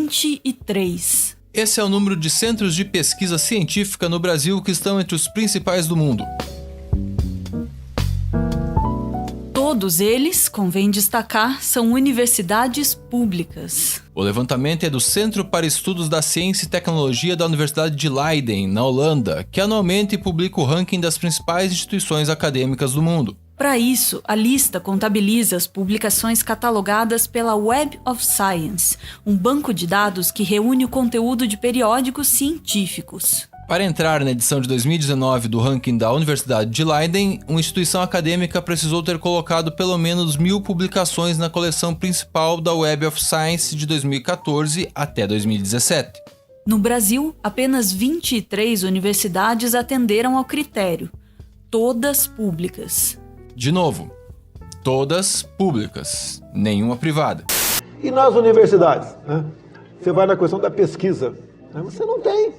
23. Esse é o número de centros de pesquisa científica no Brasil que estão entre os principais do mundo. Todos eles, convém destacar, são universidades públicas. O levantamento é do Centro para Estudos da Ciência e Tecnologia da Universidade de Leiden, na Holanda, que anualmente publica o ranking das principais instituições acadêmicas do mundo. Para isso, a lista contabiliza as publicações catalogadas pela Web of Science, um banco de dados que reúne o conteúdo de periódicos científicos. Para entrar na edição de 2019 do ranking da Universidade de Leiden, uma instituição acadêmica precisou ter colocado pelo menos 1.000 publicações na coleção principal da Web of Science de 2014 até 2017. No Brasil, apenas 23 universidades atenderam ao critério, todas públicas. De novo, todas públicas, nenhuma privada. E nas universidades, né? Você vai na questão da pesquisa, né? Você não tem.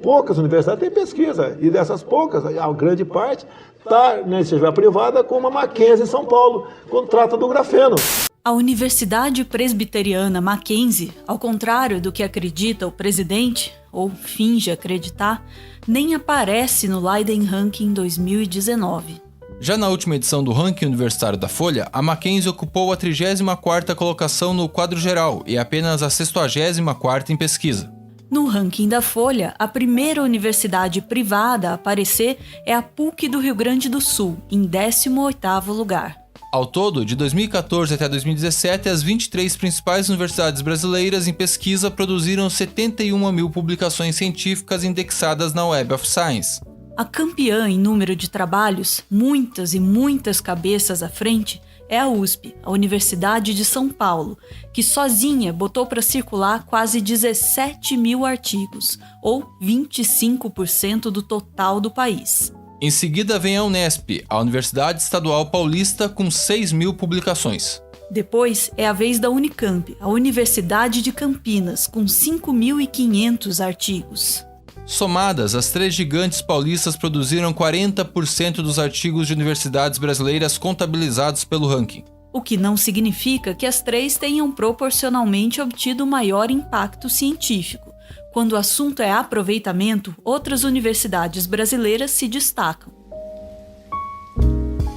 Poucas universidades têm pesquisa, e dessas poucas, a grande parte está na iniciativa privada, como a Mackenzie em São Paulo, quando trata do grafeno. A Universidade Presbiteriana Mackenzie, ao contrário do que acredita o presidente, ou finge acreditar, nem aparece no Leiden Ranking 2019. Já na última edição do ranking universitário da Folha, a Mackenzie ocupou a 34ª colocação no quadro geral e apenas a 64ª em pesquisa. No ranking da Folha, a primeira universidade privada a aparecer é a PUC do Rio Grande do Sul, em 18º lugar. Ao todo, de 2014 até 2017, as 23 principais universidades brasileiras em pesquisa produziram 71.000 publicações científicas indexadas na Web of Science. A campeã em número de trabalhos, muitas e muitas cabeças à frente, é a USP, a Universidade de São Paulo, que sozinha botou para circular quase 17.000 artigos, ou 25% do total do país. Em seguida vem a Unesp, a Universidade Estadual Paulista, com 6.000 publicações. Depois é a vez da Unicamp, a Universidade de Campinas, com 5.500 artigos. Somadas, as três gigantes paulistas produziram 40% dos artigos de universidades brasileiras contabilizados pelo ranking. O que não significa que as três tenham proporcionalmente obtido maior impacto científico. Quando o assunto é aproveitamento, outras universidades brasileiras se destacam.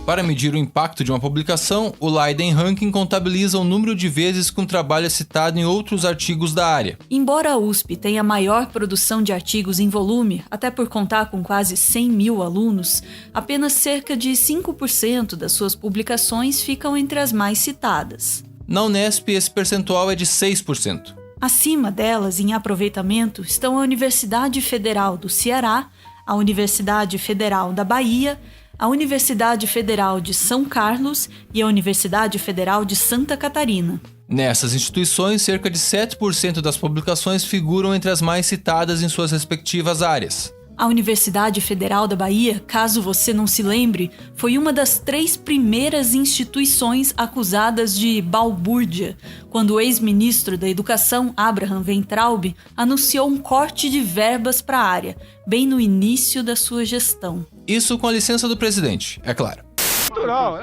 Para medir o impacto de uma publicação, o Leiden Ranking contabiliza o número de vezes que um trabalho é citado em outros artigos da área. Embora a USP tenha maior produção de artigos em volume, até por contar com quase 100.000 alunos, apenas cerca de 5% das suas publicações ficam entre as mais citadas. Na Unesp, esse percentual é de 6%. Acima delas, em aproveitamento, estão a Universidade Federal do Ceará, a Universidade Federal da Bahia, a Universidade Federal de São Carlos e a Universidade Federal de Santa Catarina. Nessas instituições, cerca de 7% das publicações figuram entre as mais citadas em suas respectivas áreas. A Universidade Federal da Bahia, caso você não se lembre, foi uma das 3 primeiras instituições acusadas de balbúrdia, quando o ex-ministro da Educação, Abraham Weintraub, anunciou um corte de verbas para a área, bem no início da sua gestão. Isso com a licença do presidente, é claro. Natural.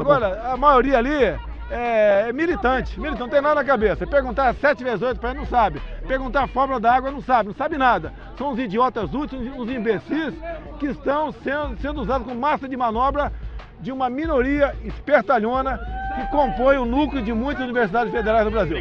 Agora, a maioria ali é militante, não tem nada na cabeça. Perguntar 7 vezes 8 para ele não sabe. Perguntar a fórmula da água não sabe nada. São os idiotas úteis, os imbecis que estão sendo usados como massa de manobra de uma minoria espertalhona que compõe o núcleo de muitas universidades federais do Brasil.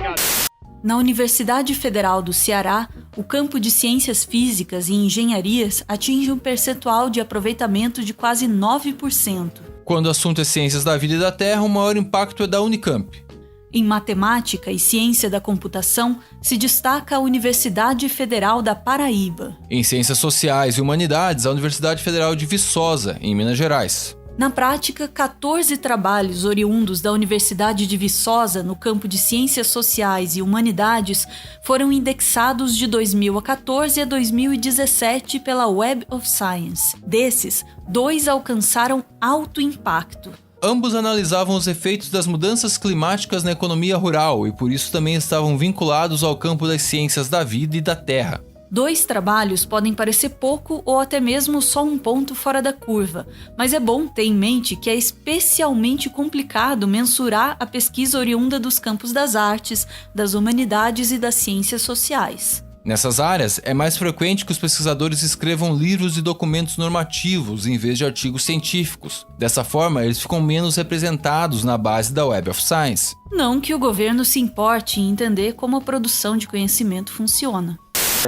Na Universidade Federal do Ceará, o campo de ciências físicas e engenharias atinge um percentual de aproveitamento de quase 9%. Quando o assunto é ciências da vida e da terra, o maior impacto é da Unicamp. Em matemática e ciência da computação, se destaca a Universidade Federal da Paraíba. Em ciências sociais e humanidades, a Universidade Federal de Viçosa, em Minas Gerais. Na prática, 14 trabalhos oriundos da Universidade de Viçosa no campo de Ciências Sociais e Humanidades foram indexados de 2014 a 2017 pela Web of Science. Desses, 2 alcançaram alto impacto. Ambos analisavam os efeitos das mudanças climáticas na economia rural e por isso também estavam vinculados ao campo das ciências da vida e da terra. 2 trabalhos podem parecer pouco ou até mesmo só um ponto fora da curva, mas é bom ter em mente que é especialmente complicado mensurar a pesquisa oriunda dos campos das artes, das humanidades e das ciências sociais. Nessas áreas, é mais frequente que os pesquisadores escrevam livros e documentos normativos em vez de artigos científicos. Dessa forma, eles ficam menos representados na base da Web of Science. Não que o governo se importe em entender como a produção de conhecimento funciona.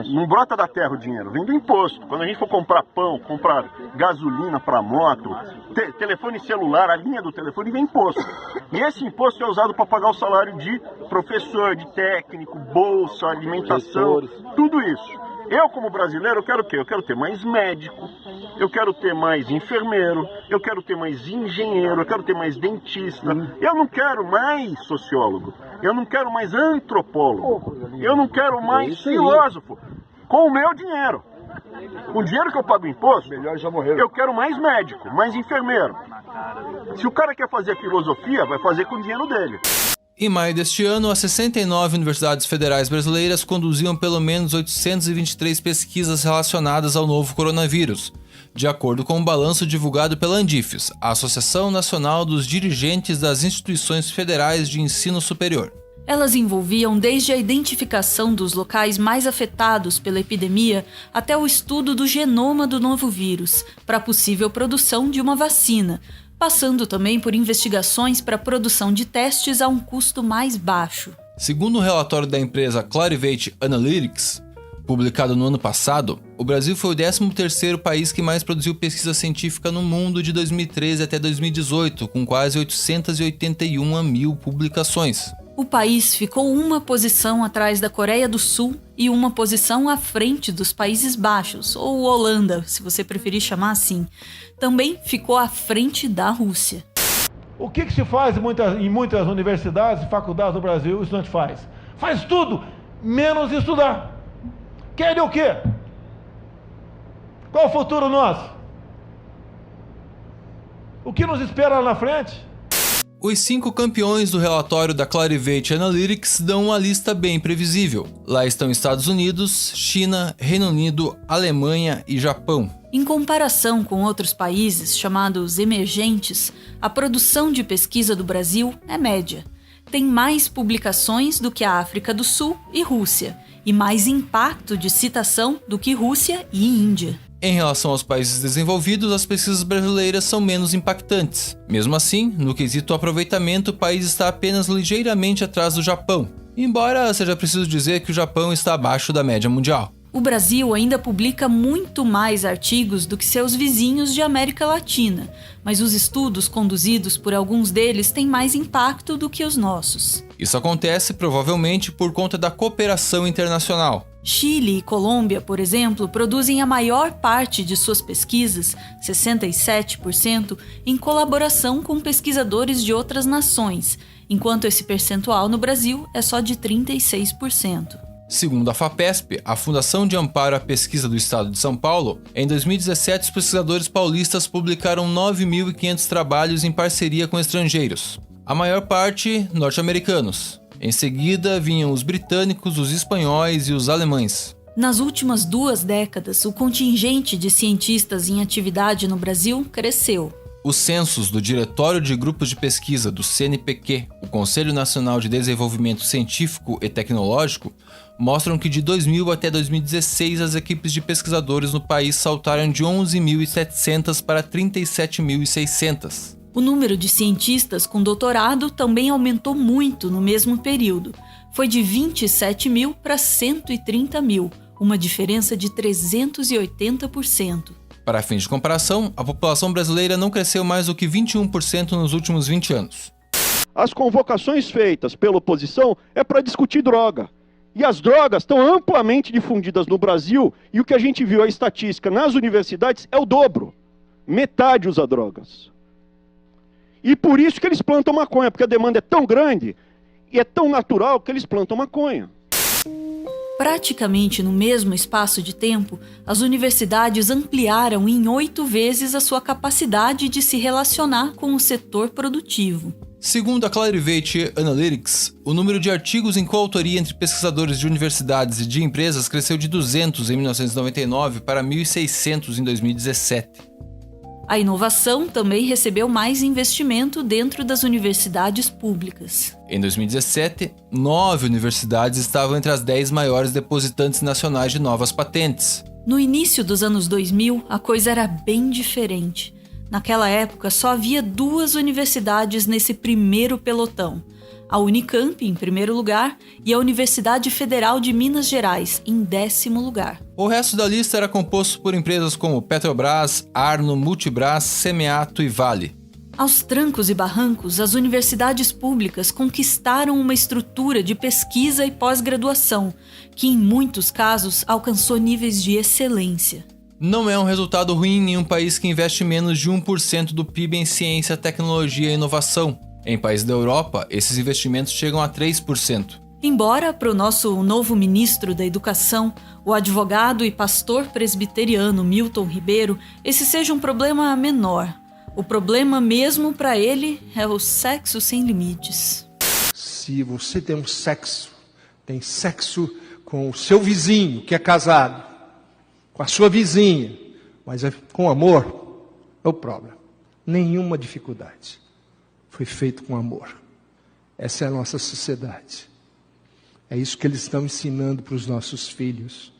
Não brota da terra o dinheiro, vem do imposto. Quando a gente for comprar pão, comprar gasolina para moto, telefone celular, a linha do telefone vem imposto. E esse imposto é usado para pagar o salário de professor, de técnico, bolsa, alimentação, tudo isso. Eu, como brasileiro, eu quero o quê? Eu quero ter mais médico, eu quero ter mais enfermeiro, eu quero ter mais engenheiro, eu quero ter mais dentista. Eu não quero mais sociólogo, eu não quero mais antropólogo, eu não quero mais filósofo. Com o meu dinheiro, com o dinheiro que eu pago imposto, eu quero mais médico, mais enfermeiro. Se o cara quer fazer filosofia, vai fazer com o dinheiro dele. Em maio deste ano, as 69 universidades federais brasileiras conduziam pelo menos 823 pesquisas relacionadas ao novo coronavírus, de acordo com um balanço divulgado pela Andifes, a Associação Nacional dos Dirigentes das Instituições Federais de Ensino Superior. Elas envolviam desde a identificação dos locais mais afetados pela epidemia até o estudo do genoma do novo vírus, para a possível produção de uma vacina, passando também por investigações para a produção de testes a um custo mais baixo. Segundo o relatório da empresa Clarivate Analytics, publicado no ano passado, o Brasil foi o 13º país que mais produziu pesquisa científica no mundo de 2013 até 2018, com quase 881 mil publicações. O país ficou uma posição atrás da Coreia do Sul e uma posição à frente dos Países Baixos, ou Holanda, se você preferir chamar assim. Também ficou à frente da Rússia. O que se faz em muitas universidades e faculdades do Brasil, o estudante faz? Faz tudo, menos estudar. Querem o quê? Qual o futuro nosso? O que nos espera lá na frente? Os 5 campeões do relatório da Clarivate Analytics dão uma lista bem previsível. Lá estão Estados Unidos, China, Reino Unido, Alemanha e Japão. Em comparação com outros países chamados emergentes, a produção de pesquisa do Brasil é média. Tem mais publicações do que a África do Sul e Rússia, e mais impacto de citação do que Rússia e Índia. Em relação aos países desenvolvidos, as pesquisas brasileiras são menos impactantes. Mesmo assim, no quesito aproveitamento, o país está apenas ligeiramente atrás do Japão, embora seja preciso dizer que o Japão está abaixo da média mundial. O Brasil ainda publica muito mais artigos do que seus vizinhos de América Latina, mas os estudos conduzidos por alguns deles têm mais impacto do que os nossos. Isso acontece provavelmente por conta da cooperação internacional. Chile e Colômbia, por exemplo, produzem a maior parte de suas pesquisas, 67%, em colaboração com pesquisadores de outras nações, enquanto esse percentual no Brasil é só de 36%. Segundo a FAPESP, a Fundação de Amparo à Pesquisa do Estado de São Paulo, em 2017 os pesquisadores paulistas publicaram 9.500 trabalhos em parceria com estrangeiros, a maior parte norte-americanos. Em seguida vinham os britânicos, os espanhóis e os alemães. Nas últimas 2 décadas, o contingente de cientistas em atividade no Brasil cresceu. Os censos do Diretório de Grupos de Pesquisa do CNPq, o Conselho Nacional de Desenvolvimento Científico e Tecnológico, mostram que de 2000 até 2016 as equipes de pesquisadores no país saltaram de 11.700 para 37.600. O número de cientistas com doutorado também aumentou muito no mesmo período. Foi de 27 mil para 130 mil, uma diferença de 380%. Para fins de comparação, a população brasileira não cresceu mais do que 21% nos últimos 20 anos. As convocações feitas pela oposição é para discutir droga. E as drogas estão amplamente difundidas no Brasil, e o que a gente viu, a estatística nas universidades, é o dobro. Metade usa drogas. E por isso que eles plantam maconha, porque a demanda é tão grande e é tão natural que eles plantam maconha. Praticamente no mesmo espaço de tempo, as universidades ampliaram em 8 vezes a sua capacidade de se relacionar com o setor produtivo. Segundo a Clarivate Analytics, o número de artigos em coautoria entre pesquisadores de universidades e de empresas cresceu de 200 em 1999 para 1.600 em 2017. A inovação também recebeu mais investimento dentro das universidades públicas. Em 2017, 9 universidades estavam entre as 10 maiores depositantes nacionais de novas patentes. No início dos anos 2000, a coisa era bem diferente. Naquela época, só havia 2 universidades nesse primeiro pelotão. A Unicamp, em primeiro lugar, e a Universidade Federal de Minas Gerais, em 10º lugar. O resto da lista era composto por empresas como Petrobras, Arno, Multibras, Semeato e Vale. Aos trancos e barrancos, as universidades públicas conquistaram uma estrutura de pesquisa e pós-graduação, que em muitos casos alcançou níveis de excelência. Não é um resultado ruim em um país que investe menos de 1% do PIB em ciência, tecnologia e inovação. Em países da Europa, esses investimentos chegam a 3%. Embora, para o nosso novo ministro da Educação, o advogado e pastor presbiteriano Milton Ribeiro, esse seja um problema menor. O problema mesmo para ele é o sexo sem limites. Se você tem tem sexo com o seu vizinho que é casado, com a sua vizinha, mas é com amor, é o problema. Nenhuma dificuldade. Foi feito com amor. Essa é a nossa sociedade. É isso que eles estão ensinando para os nossos filhos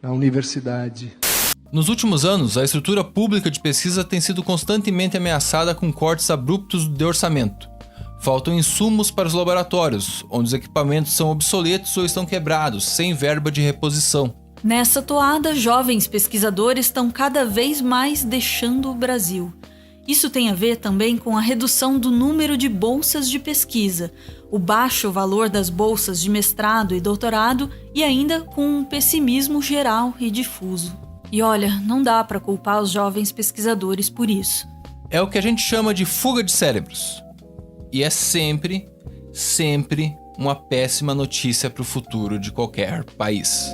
na universidade. Nos últimos anos, a estrutura pública de pesquisa tem sido constantemente ameaçada com cortes abruptos de orçamento. Faltam insumos para os laboratórios, onde os equipamentos são obsoletos ou estão quebrados, sem verba de reposição. Nessa toada, jovens pesquisadores estão cada vez mais deixando o Brasil. Isso tem a ver também com a redução do número de bolsas de pesquisa, o baixo valor das bolsas de mestrado e doutorado e ainda com um pessimismo geral e difuso. E olha, não dá para culpar os jovens pesquisadores por isso. É o que a gente chama de fuga de cérebros. E é sempre uma péssima notícia para o futuro de qualquer país.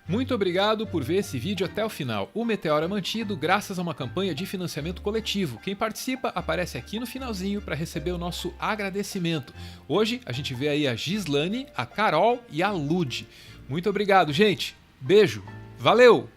Muito obrigado por ver esse vídeo até o final. O Meteoro é mantido graças a uma campanha de financiamento coletivo. Quem participa aparece aqui no finalzinho para receber o nosso agradecimento. Hoje a gente vê aí a Gislane, a Carol e a Lud. Muito obrigado, gente. Beijo. Valeu!